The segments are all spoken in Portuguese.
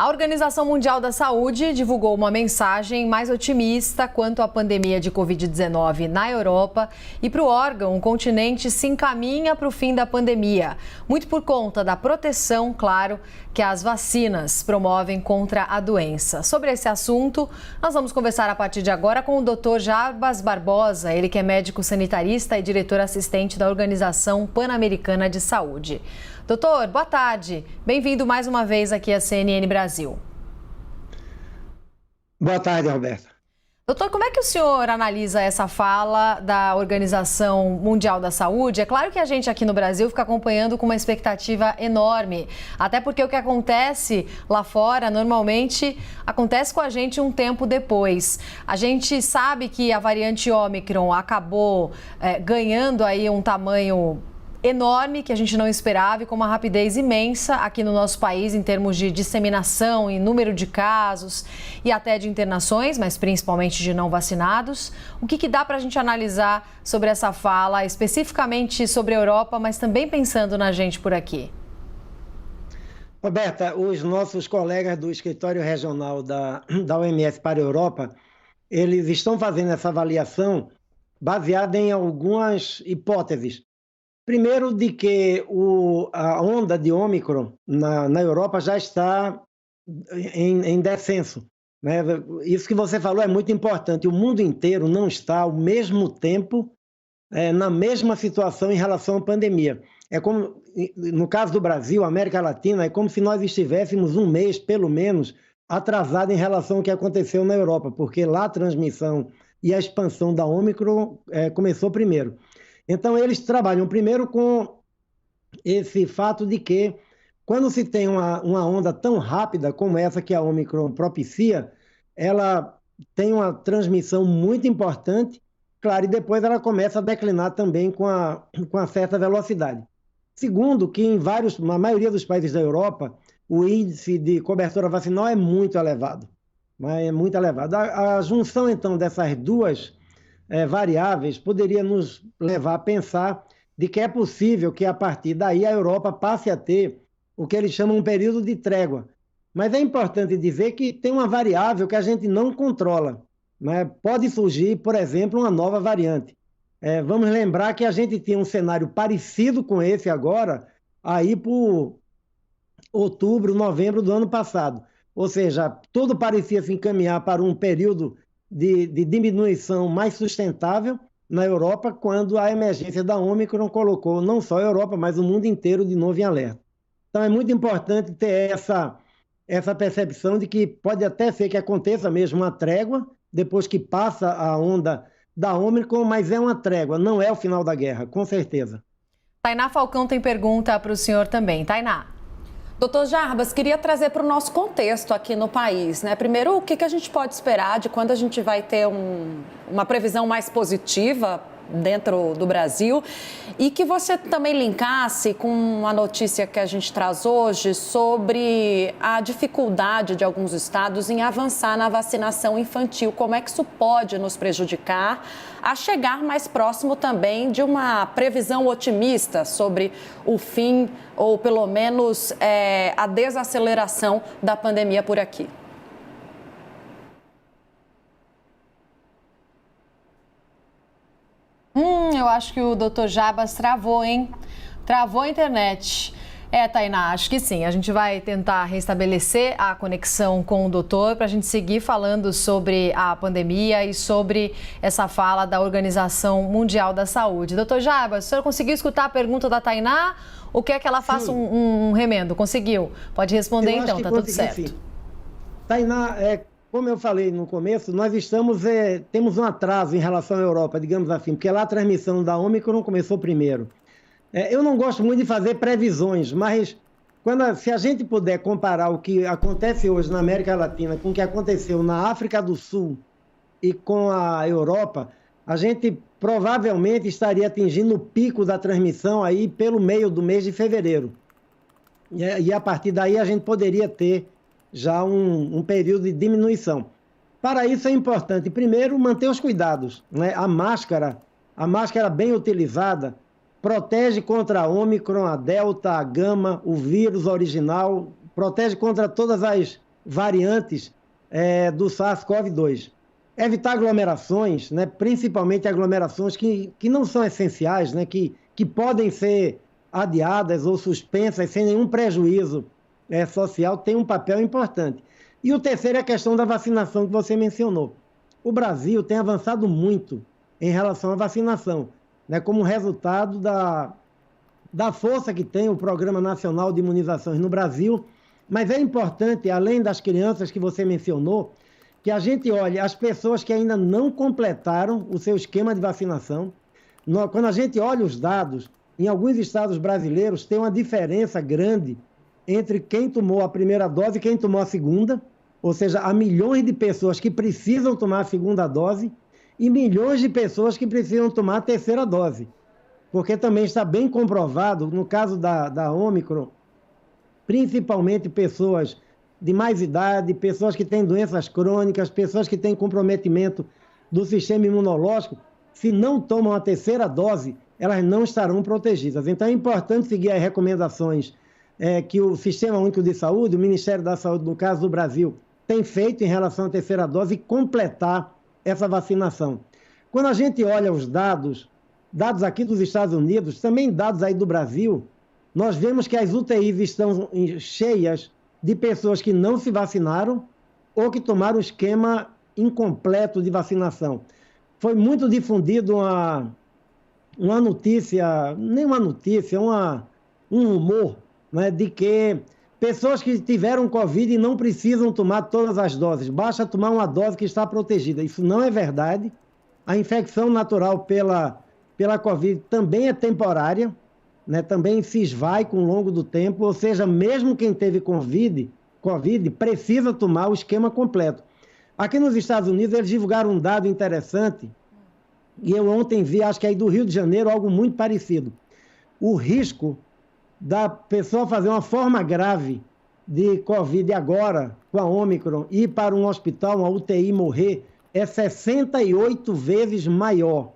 A Organização Mundial da Saúde divulgou uma mensagem mais otimista quanto à pandemia de Covid-19 na Europa e para o órgão, o continente se encaminha para o fim da pandemia, muito por conta da proteção, claro, que as vacinas promovem contra a doença. Sobre esse assunto, nós vamos conversar a partir de agora com o Dr. Jarbas Barbosa, ele que é médico sanitarista e diretor assistente da Organização Pan-Americana de Saúde. Doutor, boa tarde. Bem-vindo mais uma vez aqui à CNN Brasil. Boa tarde, Roberta. Doutor, como é que o senhor analisa essa fala da Organização Mundial da Saúde? É claro que a gente aqui no Brasil fica acompanhando com uma expectativa enorme, até porque o que acontece lá fora normalmente acontece com a gente um tempo depois. A gente sabe que a variante Ômicron acabou ganhando aí um tamanho enorme que a gente não esperava e com uma rapidez imensa aqui no nosso país em termos de disseminação, em número de casos e até de internações, mas principalmente de não vacinados. O que dá para a gente analisar sobre essa fala, especificamente sobre a Europa, mas também pensando na gente por aqui? Roberta, os nossos colegas do escritório regional da OMS para a Europa, eles estão fazendo essa avaliação baseada em algumas hipóteses. Primeiro, de que a onda de Ômicron na Europa já está em descenso, né? Isso que você falou é muito importante. O mundo inteiro não está ao mesmo tempo na mesma situação em relação à pandemia. É como, no caso do Brasil, América Latina, é como se nós estivéssemos um mês, pelo menos, atrasado em relação ao que aconteceu na Europa, porque lá a transmissão e a expansão da Ômicron começou primeiro. Então, eles trabalham primeiro com esse fato de que, quando se tem uma onda tão rápida como essa que a Ômicron propicia, ela tem uma transmissão muito importante, claro, e depois ela começa a declinar também com a certa velocidade. Segundo, que na maioria dos países da Europa, o índice de cobertura vacinal é muito elevado. É muito elevado. A junção, então, dessas duas variáveis poderia nos levar a pensar de que é possível que, a partir daí, a Europa passe a ter o que eles chamam um período de trégua. Mas é importante dizer que tem uma variável que a gente não controla, né? Pode surgir, por exemplo, uma nova variante. Vamos lembrar que a gente tinha um cenário parecido com esse agora, aí por outubro, novembro do ano passado. Ou seja, tudo parecia se encaminhar para um período de diminuição mais sustentável na Europa, quando a emergência da Ômicron colocou não só a Europa, mas o mundo inteiro de novo em alerta. Então é muito importante ter essa percepção de que pode até ser que aconteça mesmo uma trégua, depois que passa a onda da Ômicron, mas é uma trégua, não é o final da guerra, com certeza. Tainá Falcão tem pergunta para o senhor também. Tainá. Doutor Jarbas, queria trazer para o nosso contexto aqui no país, né? Primeiro, o que a gente pode esperar de quando a gente vai ter uma previsão mais positiva dentro do Brasil e que você também linkasse com a notícia que a gente traz hoje sobre a dificuldade de alguns estados em avançar na vacinação infantil. Como é que isso pode nos prejudicar a chegar mais próximo também de uma previsão otimista sobre o fim ou pelo menos a desaceleração da pandemia por aqui? Eu acho que o Dr. Jarbas travou, hein? Travou a internet. Tainá, acho que sim. A gente vai tentar restabelecer a conexão com o doutor para a gente seguir falando sobre a pandemia e sobre essa fala da Organização Mundial da Saúde. Dr. Jarbas, o senhor conseguiu escutar a pergunta da Tainá? Ou quer que ela faça um remendo? Conseguiu? Pode responder então, tá tudo certo. Sim. Tainá, como eu falei no começo, nós temos um atraso em relação à Europa, digamos assim, porque lá a transmissão da Ômicron começou primeiro. Eu não gosto muito de fazer previsões, mas se a gente puder comparar o que acontece hoje na América Latina com o que aconteceu na África do Sul e com a Europa, a gente provavelmente estaria atingindo o pico da transmissão aí pelo meio do mês de fevereiro. E a partir daí a gente poderia ter já um período de diminuição. Para isso é importante, primeiro, manter os cuidados, né? A máscara bem utilizada protege contra a Ômicron, a Delta, a Gama, o vírus original, protege contra todas variantes do SARS-CoV-2. Evitar aglomerações, né, principalmente aglomerações que não são essenciais, né, que podem ser adiadas ou suspensas sem nenhum prejuízo social, tem um papel importante. E o terceiro é a questão da vacinação que você mencionou. O Brasil tem avançado muito em relação à vacinação, né, como resultado da força que tem o Programa Nacional de Imunizações no Brasil. Mas é importante, além das crianças que você mencionou, que a gente olhe as pessoas que ainda não completaram o seu esquema de vacinação. Quando a gente olha os dados, em alguns estados brasileiros tem uma diferença grande entre quem tomou a primeira dose e quem tomou a segunda, ou seja, há milhões de pessoas que precisam tomar a segunda dose e milhões de pessoas que precisam tomar a terceira dose. Porque também está bem comprovado, no caso da Ômicron, principalmente pessoas de mais idade, pessoas que têm doenças crônicas, pessoas que têm comprometimento do sistema imunológico, se não tomam a terceira dose, elas não estarão protegidas. Então é importante seguir as recomendações que o Sistema Único de Saúde, o Ministério da Saúde, no caso do Brasil, tem feito em relação à terceira dose e completar essa vacinação. Quando a gente olha os dados aqui dos Estados Unidos, também dados aí do Brasil, nós vemos que as UTIs estão cheias de pessoas que não se vacinaram ou que tomaram o esquema incompleto de vacinação. Foi muito difundido uma notícia, nem uma notícia, um rumor, né, de que pessoas que tiveram Covid não precisam tomar todas as doses, basta tomar uma dose que está protegida. Isso não é verdade. A infecção natural pela Covid também é temporária, né, também se esvai com o longo do tempo, ou seja, mesmo quem teve Covid precisa tomar o esquema completo. Aqui nos Estados Unidos eles divulgaram um dado interessante, e eu ontem vi, acho que aí do Rio de Janeiro, algo muito parecido. O risco da pessoa fazer uma forma grave de Covid agora, com a Ômicron, ir para um hospital, uma UTI e morrer, é 68 vezes maior.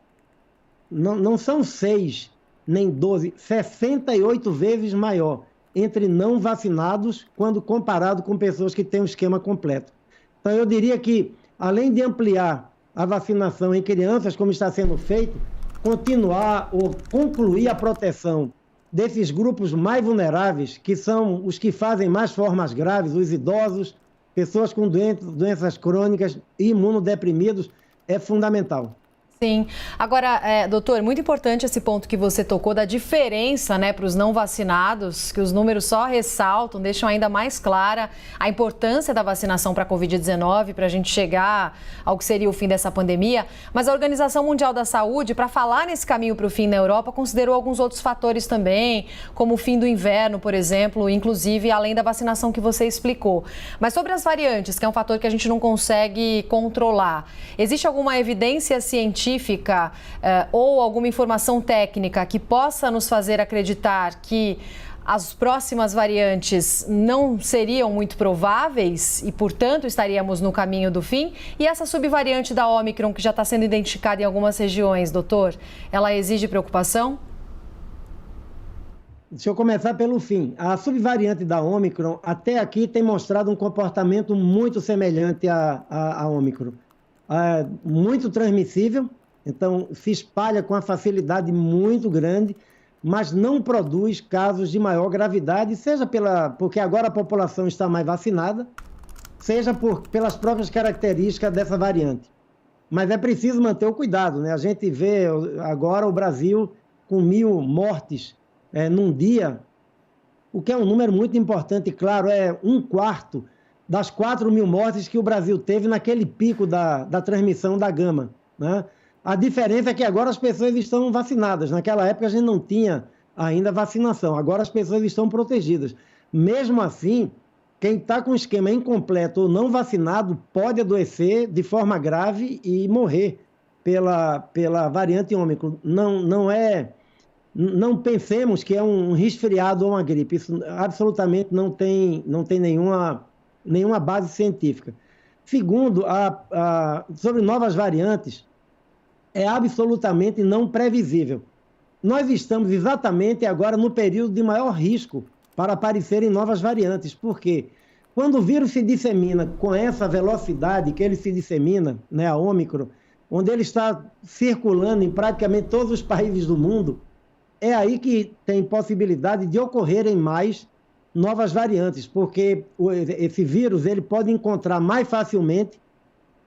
Não são 6 nem 12, 68 vezes maior entre não vacinados quando comparado com pessoas que têm um esquema completo. Então eu diria que, além de ampliar a vacinação em crianças, como está sendo feito, continuar ou concluir a proteção desses grupos mais vulneráveis, que são os que fazem mais formas graves, os idosos, pessoas com doenças crônicas e imunodeprimidos, é fundamental. Sim. Agora, doutor, muito importante esse ponto que você tocou da diferença, né, para os não vacinados, que os números só ressaltam, deixam ainda mais clara a importância da vacinação para a Covid-19, para a gente chegar ao que seria o fim dessa pandemia. Mas a Organização Mundial da Saúde, para falar nesse caminho para o fim na Europa, considerou alguns outros fatores também, como o fim do inverno, por exemplo, inclusive além da vacinação que você explicou. Mas sobre as variantes, que é um fator que a gente não consegue controlar, existe alguma evidência científica ou alguma informação técnica que possa nos fazer acreditar que as próximas variantes não seriam muito prováveis e, portanto, estaríamos no caminho do fim? E essa subvariante da Ômicron, que já está sendo identificada em algumas regiões, doutor, ela exige preocupação? Deixa eu começar pelo fim. A subvariante da Ômicron, até aqui, tem mostrado um comportamento muito semelhante à Ômicron. Muito transmissível, então se espalha com uma facilidade muito grande, mas não produz casos de maior gravidade, seja porque agora a população está mais vacinada, seja pelas próprias características dessa variante. Mas é preciso manter o cuidado, né? A gente vê agora o Brasil com 1.000 mortes num dia, o que é um número muito importante, claro, é 1/4 das 4.000 mortes que o Brasil teve naquele pico da transmissão da gama, né? A diferença é que agora as pessoas estão vacinadas. Naquela época a gente não tinha ainda vacinação. Agora as pessoas estão protegidas. Mesmo assim, quem está com o esquema incompleto ou não vacinado pode adoecer de forma grave e morrer pela variante Ômicron. Não pensemos que é um resfriado ou uma gripe. Isso absolutamente não tem nenhuma base científica. Segundo, sobre novas variantes, é absolutamente não previsível. Nós estamos exatamente agora no período de maior risco para aparecerem novas variantes. Por quê? Quando o vírus se dissemina com essa velocidade que ele se dissemina, né, a Ômicron, onde ele está circulando em praticamente todos os países do mundo, é aí que tem possibilidade de ocorrerem mais novas variantes, porque esse vírus ele pode encontrar mais facilmente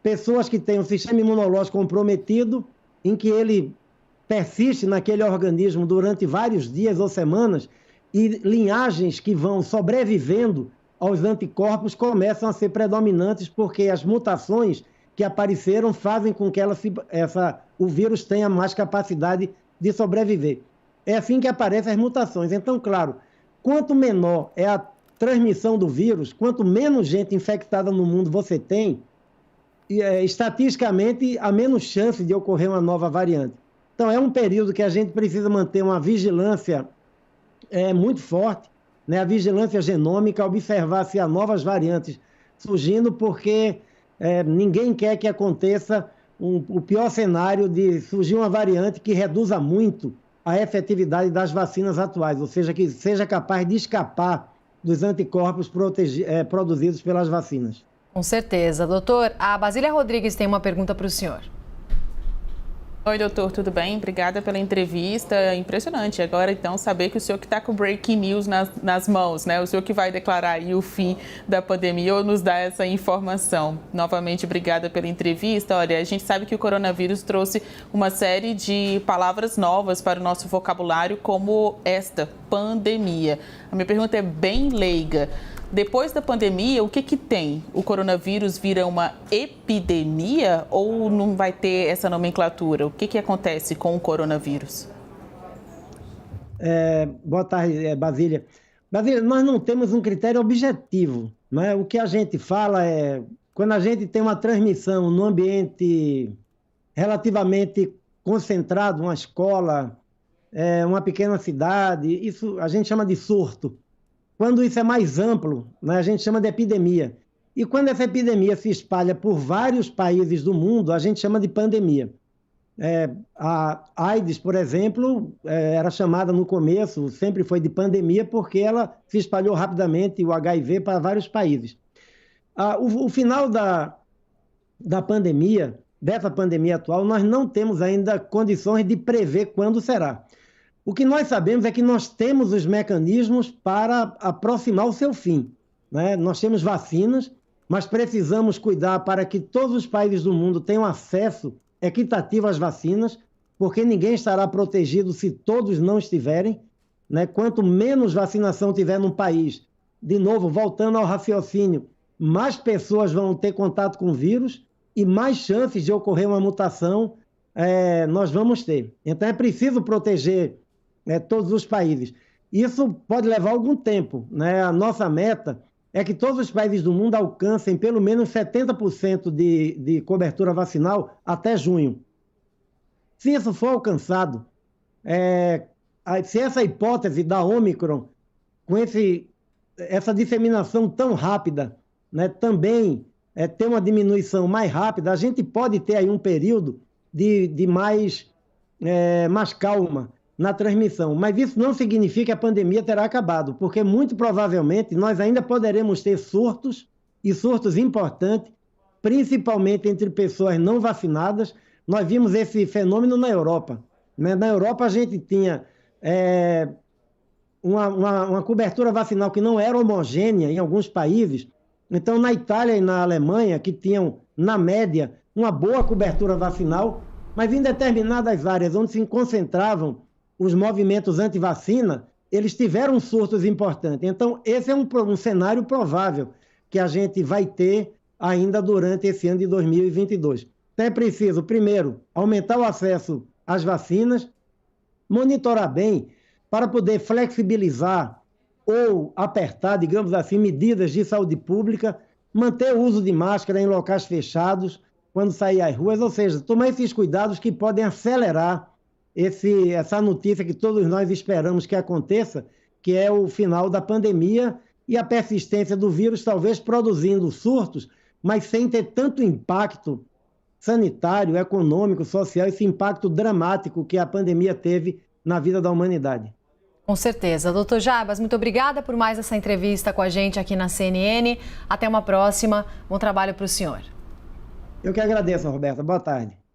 pessoas que têm o sistema imunológico comprometido, em que ele persiste naquele organismo durante vários dias ou semanas, e linhagens que vão sobrevivendo aos anticorpos começam a ser predominantes, porque as mutações que apareceram fazem com que o vírus tenha mais capacidade de sobreviver. É assim que aparecem as mutações. Então, claro, quanto menor é a transmissão do vírus, quanto menos gente infectada no mundo você tem, estatisticamente, há menos chance de ocorrer uma nova variante. Então, é um período que a gente precisa manter uma vigilância muito forte, né? A vigilância genômica, observar se há novas variantes surgindo, porque ninguém quer que aconteça o pior cenário de surgir uma variante que reduza muito a efetividade das vacinas atuais, ou seja, que seja capaz de escapar dos anticorpos produzidos pelas vacinas. Com certeza. Doutor, a Basília Rodrigues tem uma pergunta para o senhor. Oi, doutor, tudo bem? Obrigada pela entrevista. Impressionante. Agora, então, saber que o senhor que está com o breaking news nas mãos, né? O senhor que vai declarar aí o fim da pandemia ou nos dar essa informação. Novamente, obrigada pela entrevista. Olha, a gente sabe que o coronavírus trouxe uma série de palavras novas para o nosso vocabulário, como esta, pandemia. A minha pergunta é bem leiga. Depois da pandemia, o que tem? O coronavírus vira uma epidemia ou não vai ter essa nomenclatura? O que acontece com o coronavírus? Boa tarde, Basília. Basília, nós não temos um critério objetivo, né? O que a gente fala é, quando a gente tem uma transmissão num ambiente relativamente concentrado, uma escola, uma pequena cidade, isso a gente chama de surto. Quando isso é mais amplo, né, a gente chama de epidemia. E quando essa epidemia se espalha por vários países do mundo, a gente chama de pandemia. A AIDS, por exemplo, era chamada no começo, sempre foi de pandemia, porque ela se espalhou rapidamente, o HIV, para vários países. O final da pandemia, dessa pandemia atual, nós não temos ainda condições de prever quando será. O que nós sabemos é que nós temos os mecanismos para aproximar o seu fim, né? Nós temos vacinas, mas precisamos cuidar para que todos os países do mundo tenham acesso equitativo às vacinas, porque ninguém estará protegido se todos não estiverem, né? Quanto menos vacinação tiver num país, de novo, voltando ao raciocínio, mais pessoas vão ter contato com o vírus e mais chances de ocorrer uma mutação nós vamos ter. Então é preciso proteger todos os países. Isso pode levar algum tempo, né? A nossa meta é que todos os países do mundo alcancem pelo menos 70% de cobertura vacinal até junho. Se isso for alcançado, se essa hipótese da Ômicron, com essa disseminação tão rápida, né, também ter uma diminuição mais rápida, a gente pode ter aí um período de mais calma na transmissão, mas isso não significa que a pandemia terá acabado, porque muito provavelmente nós ainda poderemos ter surtos, e surtos importantes, principalmente entre pessoas não vacinadas. Nós vimos esse fenômeno na Europa, né? Na Europa a gente tinha uma cobertura vacinal que não era homogênea em alguns países. Então, na Itália e na Alemanha, que tinham, na média, uma boa cobertura vacinal, mas em determinadas áreas onde se concentravam os movimentos anti-vacina, eles tiveram surtos importantes. Então, esse é um cenário provável que a gente vai ter ainda durante esse ano de 2022. Então, é preciso, primeiro, aumentar o acesso às vacinas, monitorar bem para poder flexibilizar ou apertar, digamos assim, medidas de saúde pública, manter o uso de máscara em locais fechados, quando sair às ruas, ou seja, tomar esses cuidados que podem acelerar essa notícia que todos nós esperamos que aconteça, que é o final da pandemia e a persistência do vírus, talvez produzindo surtos, mas sem ter tanto impacto sanitário, econômico, social, esse impacto dramático que a pandemia teve na vida da humanidade. Com certeza. Doutor Jarbas, muito obrigada por mais essa entrevista com a gente aqui na CNN. Até uma próxima. Bom trabalho para o senhor. Eu que agradeço, Roberta. Boa tarde.